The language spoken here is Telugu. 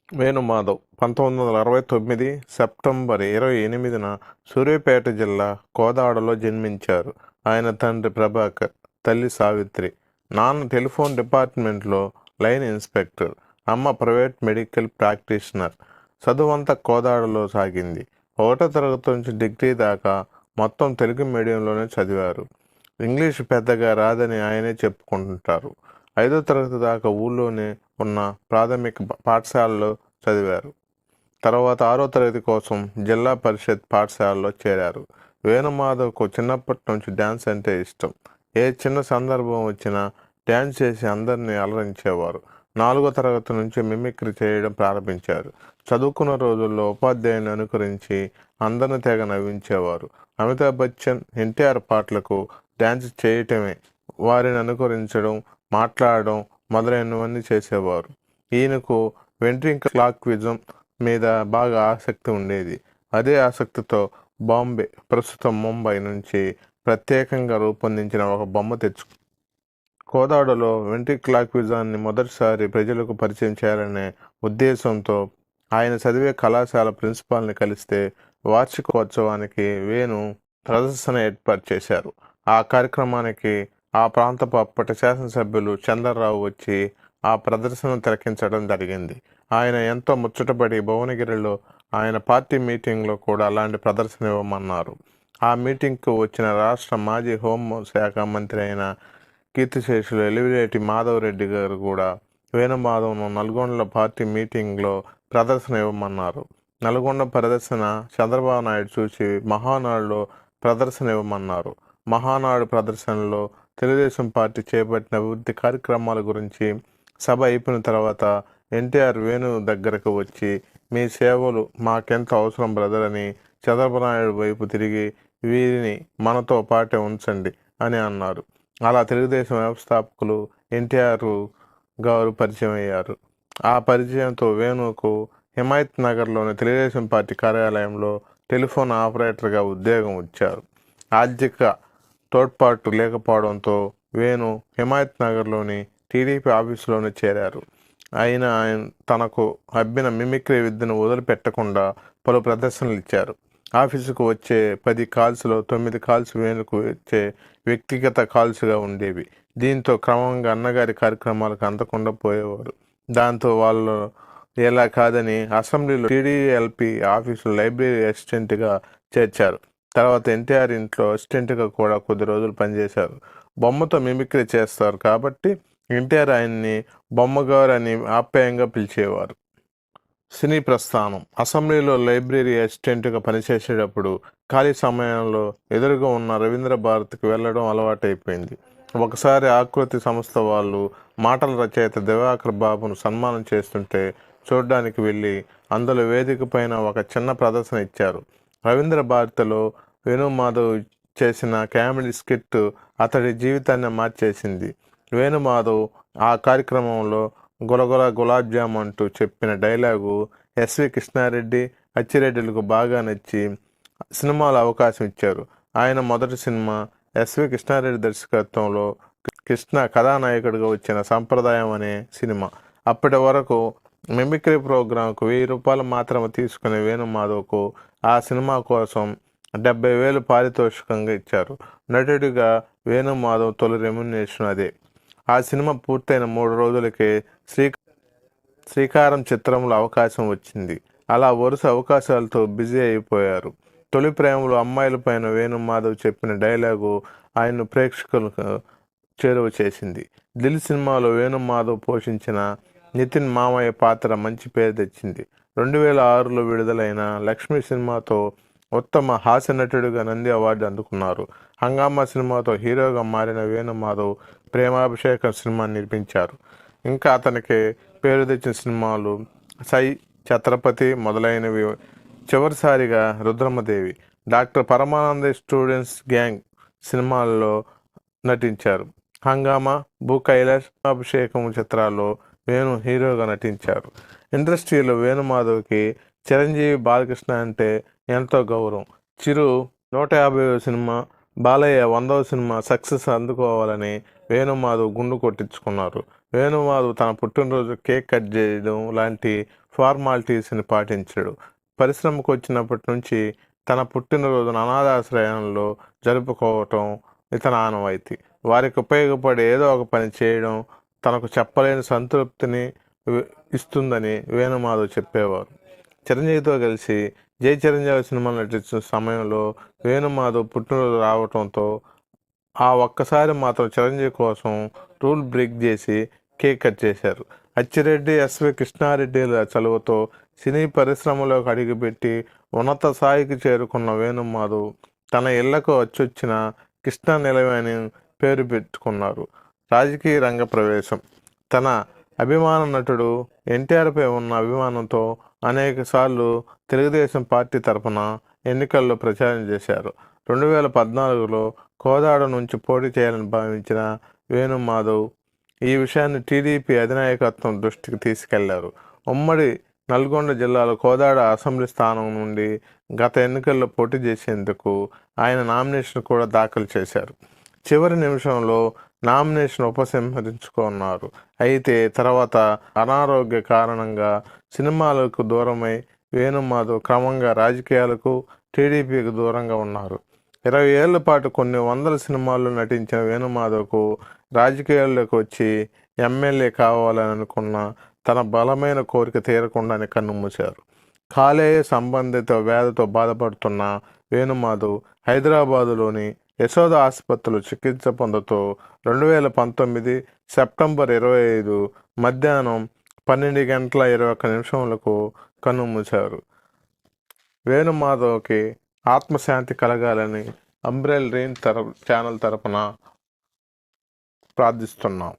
వేణుమాధవ్ 1969 సెప్టెంబర్ 28న సూర్యాపేట జిల్లా కోదాడలో జన్మించారు. ఆయన తండ్రి ప్రభాకర్, తల్లి సావిత్రి. నాన్న టెలిఫోన్ డిపార్ట్మెంట్లో లైన్ ఇన్స్పెక్టర్, అమ్మ ప్రైవేట్ మెడికల్ ప్రాక్టీషనర్. చదువంతా కోదాడలో సాగింది. 1వ తరగతి నుంచి డిగ్రీ దాకా మొత్తం తెలుగు మీడియంలోనే చదివారు. ఇంగ్లీష్ పెద్దగా రాదని ఆయనే చెప్పుకుంటుంటారు. 5వ తరగతి దాకా ఊళ్ళోనే ఉన్న ప్రాథమిక పాఠశాలలో చదివారు. తర్వాత 6వ తరగతి కోసం జిల్లా పరిషత్ పాఠశాలలో చేరారు. వేణుమాధవ్కు చిన్నప్పటి నుంచి డ్యాన్స్ అంటే ఇష్టం. ఏ చిన్న సందర్భం వచ్చినా డ్యాన్స్ చేసి అందరినీ అలరించేవారు. 4వ తరగతి నుంచి మిమిక్రీ చేయడం ప్రారంభించారు. చదువుకున్న రోజుల్లో ఉపాధ్యాయుని అనుకరించి అందరిని తెగ నవ్వించేవారు. అమితాబ్ బచ్చన్, ఎన్టీఆర్ పాటలకు డ్యాన్స్ చేయటమే, వారిని అనుకరించడం, మాట్లాడడం మొదలైనవన్నీ చేసేవారు. ఈయనకు వెంట్రిక్యులాక్విజం మీద బాగా ఆసక్తి ఉండేది. అదే ఆసక్తితో బాంబే, ప్రస్తుతం ముంబై నుంచి ప్రత్యేకంగా రూపొందించిన ఒక బొమ్మ కోదాడలో వెంట్రిక్యులాక్విజాన్ని మొదటిసారి ప్రజలకు పరిచయం చేయాలనే ఉద్దేశంతో ఆయన చదివే కళాశాల ప్రిన్సిపాల్ని కలిస్తే వార్షికోత్సవానికి వేణు ప్రదర్శన ఏర్పాటు చేశారు. ఆ కార్యక్రమానికి ఆ ప్రాంతపు అప్పటి శాసనసభ్యులు చంద్రరావు వచ్చి ఆ ప్రదర్శన తిలకించడం జరిగింది. ఆయన ఎంతో ముచ్చటపడి భువనగిరిలో ఆయన పార్టీ మీటింగ్లో కూడా అలాంటి ప్రదర్శన ఇవ్వమన్నారు. ఆ మీటింగ్కు వచ్చిన రాష్ట్ర మాజీ హోంశాఖ మంత్రి అయిన కీర్తిశేషులు ఎలివిరెడ్డి మాధవరెడ్డి గారు కూడా వేణుమాధవ్ను నల్గొండలో పార్టీ మీటింగ్లో ప్రదర్శన ఇవ్వమన్నారు. నల్గొండ ప్రదర్శన చంద్రబాబు నాయుడు చూసి మహానాడులో ప్రదర్శన ఇవ్వమన్నారు. మహానాడు ప్రదర్శనలో తెలుగుదేశం పార్టీ చేపట్టిన అభివృద్ధి కార్యక్రమాల గురించి సభ అయిపోయిన తర్వాత ఎన్టీఆర్ వేణు దగ్గరకు వచ్చి, మీ సేవలు మాకెంత అవసరం బ్రదర్ అని చంద్రబాబు నాయుడు వైపు తిరిగి, వీరిని మనతో పాటే ఉంచండి అని అన్నారు. అలా తెలుగుదేశం వ్యవస్థాపకులు ఎన్టీఆర్ గారు పరిచయం అయ్యారు. ఆ పరిచయంతో వేణుకు హిమాయత్ నగర్లోని తెలుగుదేశం పార్టీ కార్యాలయంలో టెలిఫోన్ ఆపరేటర్గా ఉద్యోగం వచ్చారు. ఆర్థిక తోడ్పాటు లేకపోవడంతో వేణు హిమాయత్ నగర్లోని టీడీపీ ఆఫీసులోనే చేరారు. ఆయన తనకు అబ్బిన మిమిక్రీ విద్యను వదిలిపెట్టకుండా పలు ప్రదర్శనలు ఇచ్చారు. ఆఫీసుకు వచ్చే 10 కాల్స్లో 9 కాల్స్ వేణుకు వచ్చే వ్యక్తిగత కాల్స్గా ఉండేవి. దీంతో క్రమంగా అన్నగారి కార్యక్రమాలకు అందకుండా పోయేవారు. దాంతో వాళ్ళు ఎలా కాదని అసెంబ్లీలో టీడీఎల్పీ ఆఫీసులో లైబ్రరీ అసిస్టెంట్గా చేర్చారు. తర్వాత ఎన్టీఆర్ ఇంట్లో అసిస్టెంట్గా కూడా కొద్ది రోజులు పనిచేశారు. బొమ్మతో మిమిక్రీ చేస్తారు కాబట్టి ఎన్టీఆర్ ఆయన్ని బొమ్మగారు అని ఆప్యాయంగా పిలిచేవారు. సినీ ప్రస్థానం. అసెంబ్లీలో లైబ్రరీ అసిస్టెంట్గా పనిచేసేటప్పుడు ఖాళీ సమయంలో ఎదురుగా ఉన్న రవీంద్ర భారతికి వెళ్ళడం అలవాటైపోయింది. ఒకసారి ఆకృతి సంస్థ వాళ్ళు మాటల రచయిత దివాకర్ బాబును సన్మానం చేస్తుంటే చూడడానికి వెళ్ళి అందులో వేదిక పైన ఒక చిన్న ప్రదర్శన ఇచ్చారు. రవీంద్ర భారతిలో వేణుమాధవ్ చేసిన కామెడీ స్కిట్ అతడి జీవితాన్ని మార్చేసింది. వేణుమాధవ్ ఆ కార్యక్రమంలో గులగుల గులాబ్ జామ్ అంటూ చెప్పిన డైలాగు ఎస్వి కృష్ణారెడ్డి, అచ్చిరెడ్డిలకు బాగా నచ్చి సినిమాలో అవకాశం ఇచ్చారు. ఆయన మొదటి సినిమా ఎస్వి కృష్ణారెడ్డి దర్శకత్వంలో కృష్ణ కథానాయకుడిగా వచ్చిన సంప్రదాయం అనే సినిమా. అప్పటి వరకు మిమిక్రీ ప్రోగ్రాంకు 1000 రూపాయలు మాత్రమే తీసుకునే వేణుమాధవ్కు ఆ సినిమా కోసం 70,000 పారితోషికంగా ఇచ్చారు. నటుడిగా వేణుమాధవ్ తొలి రెమ్యునరేషన్ అదే. ఆ సినిమా పూర్తయిన 3 రోజులకే శ్రీకారం చిత్రంలో అవకాశం వచ్చింది. అలా వరుస అవకాశాలతో బిజీ అయిపోయారు. తొలి ప్రేమలో అమ్మాయిలపైన వేణుమాధవ్ చెప్పిన డైలాగు ఆయన్ను ప్రేక్షకులకు చేరువ చేసింది. దిల్ సినిమాలో వేణుమాధవ్ పోషించిన నితిన్ మామయ్య పాత్ర మంచి పేరు తెచ్చింది. 2006లో విడుదలైన లక్ష్మి సినిమాతో ఉత్తమ హాస్య నటుడిగా నంది అవార్డు అందుకున్నారు. హంగామా సినిమాతో హీరోగా మారిన వేణుమాధవ్ ప్రేమాభిషేకం సినిమా నిర్మించారు. ఇంకా అతనికి పేరు తెచ్చిన సినిమాలు సై, ఛత్రపతి మొదలైనవి. చివరిసారిగా రుద్రమదేవి, డాక్టర్ పరమానంద స్టూడెంట్స్ గ్యాంగ్ సినిమాల్లో నటించారు. హంగామా, భూ కైలాష్, అభిషేకం చిత్రాల్లో వేణు హీరోగా నటించారు. ఇండస్ట్రీలో వేణుమాధవ్కి చిరంజీవి బాలకృష్ణ అంటే ఎంతో గౌరవం. చిరు 150వ సినిమా, బాలయ్య 100వ సినిమా సక్సెస్ అందుకోవాలని వేణుమాధవ్ గుండు కొట్టించుకున్నారు. వేణుమాధవ్ తన పుట్టినరోజు కేక్ కట్ చేయడం లాంటి ఫార్మాలిటీస్ని పాటించాడు. పరిశ్రమకు వచ్చినప్పటి నుంచి తన పుట్టినరోజును అనాథాశ్రయంలో జరుపుకోవటం ఇతని ఆనవాయితీ. వారికి ఉపయోగపడే ఏదో ఒక పని చేయడం తనకు చెప్పలేని సంతృప్తిని ఇస్తుందని వేణుమాధవ్ చెప్పేవారు. చిరంజీవితో కలిసి జై చిరంజీవి సినిమాలో నటించిన సమయంలో వేణుమాధవ్ పుట్టినరోజు రావడంతో ఆ ఒక్కసారి మాత్రం చిరంజీవి కోసం రూల్ బ్రేక్ చేసి కేక్ కట్ చేశారు. అచ్చిరెడ్డి, ఎస్వి కృష్ణారెడ్డిల చలువతో సినీ పరిశ్రమలోకి అడుగుపెట్టి ఉన్నత స్థాయికి చేరుకున్న వేణుమాధవ్ తన ఇళ్లకు వచ్చొచ్చిన కృష్ణ నిలయ అని పేరు పెట్టుకున్నారు. రాజకీయ రంగ ప్రవేశం. తన అభిమాన నటుడు ఎన్టీఆర్పై ఉన్న అభిమానంతో అనేకసార్లు తెలుగుదేశం పార్టీ తరఫున ఎన్నికల్లో ప్రచారం చేశారు. 2014లో కోదాడ నుంచి పోటీ చేయాలని భావించిన వేణుమాధవ్ ఈ విషయాన్ని టీడీపీ అధినాయకత్వం దృష్టికి తీసుకెళ్లారు. ఉమ్మడి నల్గొండ జిల్లాలో కోదాడ అసెంబ్లీ స్థానం నుండి గత ఎన్నికల్లో పోటీ చేసేందుకు ఆయన నామినేషన్ కూడా దాఖలు చేశారు. చివరి నిమిషంలో నామినేషన్ ఉపసంహరించుకున్నారు. అయితే తర్వాత అనారోగ్య కారణంగా సినిమాలకు దూరమై వేణుమాధవ్ క్రమంగా రాజకీయాలకు, టీడీపీకి దూరంగా ఉన్నారు. 20 ఏళ్ల పాటు కొన్ని వందల సినిమాల్లో నటించిన వేణుమాధవ్కు రాజకీయాల్లోకి వచ్చి ఎమ్మెల్యే కావాలని అనుకున్న తన బలమైన కోరిక తీరకుండానే కన్నుమూశారు. కాలేయ సంబంధిత వ్యాధితో బాధపడుతున్న వేణుమాధవ్ హైదరాబాదులోని యశోద ఆసుపత్రిలో చికిత్స పొందుతూ 2019 సెప్టెంబర్ 25 మధ్యాహ్నం 12:21 కన్నుమూశారు. వేణుమాధవ్కి ఆత్మశాంతి కలగాలని అంబ్రెల్ రెయిన్ ఛానల్ తరపున ప్రార్థిస్తున్నాం.